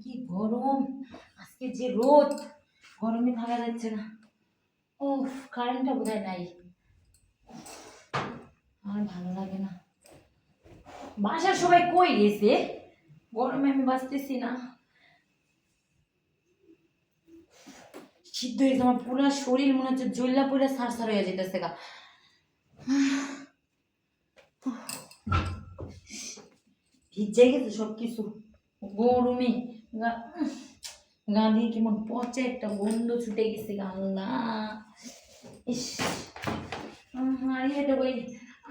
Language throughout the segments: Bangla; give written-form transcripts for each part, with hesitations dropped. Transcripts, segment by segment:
কি গরম আজকে, যে রোদ, গরমে থাকা যাচ্ছে না। ও, কারেন্টটা বোধহয় নাই, আর ভালো লাগে না। বাসার সবাই কই গেছে? গরমে আমি বাঁচতেছি না। সিদ্ধ হয়েছে আমার পুরো শরীর, মনে হচ্ছে জ্বললা পুরো সারসার হয়ে যেতেছে গা। ভিজে গেছে সবকিছু গরমে। গা দিয়ে কেমন পচে একটা গন্ধ ছুটে গেছে গা। আল্লাহ, ইস, আর এটা ওই,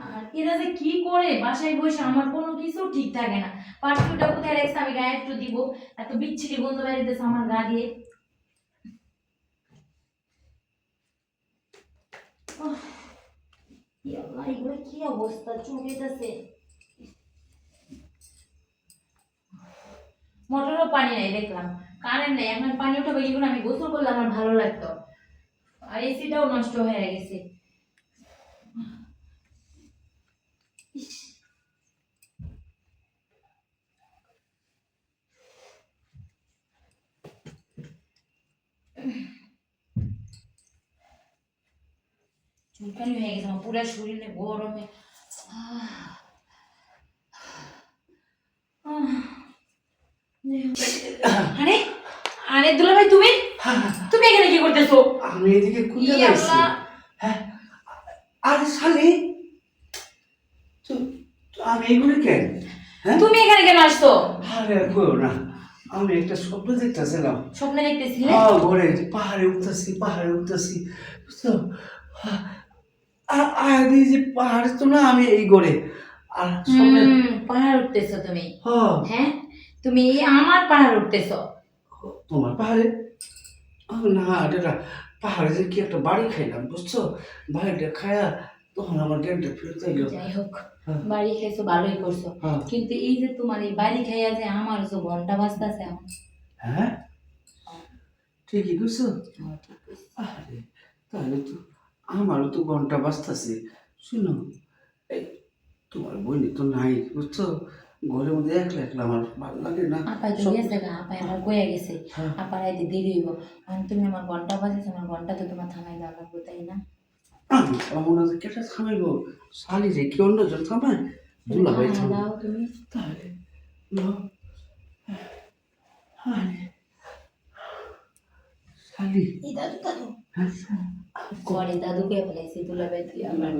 আর এরা যে কি করে বাসায় বসে, আমার কোনো কিছু ঠিক থাকে না। পারফিউমটা কোথায় রেখেছে, আমি গায়ে একটু দিব, এত বিচ্ছিরি গন্ধ বেরিয়েছে আমার গা দিয়ে। এগুলো কি অবস্থা, চুলকেছে। মোটরও পানি নাই দেখলাম, কারেন্ট নেই, এখন পানি উঠাবো কি করে? আমি গোসল করলে আমার ভালো লাগতো, আর এসিটাও নষ্ট হয়ে গেছে। চুলকানি হয়ে গেছে আমার পুরো শরীরে গরমে। আরে আরে দুলা ভাই, তুমি তুমি এখানে কি করতেছো? আমি এদিকে খুঁজে যাচ্ছি। হ্যাঁ, আরে শালি, আমি এগুলো কেন? হ্যাঁ, তুমি এখানে কেন আসছো? আরে কই না, আমি একটা স্বপ্ন দেখতেছিলাম। স্বপ্ন দেখতেছিলে? হ্যাঁ, ঘরে পাহাড়ে উঠতেছি বুঝছো? আর এই যে পাহাড় তো না, আমি এই ঘরে আর স্বপ্নে পাহাড় উঠতেছো তুমি? হ্যাঁ। হ্যাঁ, তুমি আমার পাহাড় উঠতেছো? তোমার পাহাড়ে না, এটা পাহাড়ে যে কি একটা বাড়ি খাইলাম বুঝছো, বাড়িটা খায়া তখন আমার জ্ঞানটা ফেরত এলো। যাই হোক, বাড়ি খাইছো, ভালোই করছো। কিন্তু এই যে তোমার এই বাড়ি খাইয়া যে আমার যে ঘন্টা বাজতেছে এখন। হ্যাঁ, ঠিকই বুঝছো। আরে তাহলে তো আমারও তো ঘন্টা বাজতেছে। শুনো, এই তোমার বোনই তো নাই বুঝছো, ঘরের মধ্যে একলা একলা আমার ভালো লাগে না। আপাই তো গেছে গা, আপাই আমার গয়া গেছে, আপার আইতে দেরি হইব। তুমি আমার ঘন্টা বাজেছো, আমার ঘন্টা তো তোমার থামাই দেওয়া লাগবে, তাই না? আমি মনে হয় কেটে থামাইবো, শালি রে কি অন্যজন থামায়? দুলাভাই দাও তুমি তাহলে নাও। আরে শালি, এই দাদু দাদু হ্যাঁ ঘরে দাদুকে ফেলাইছি দুলাভাই তুই আমার।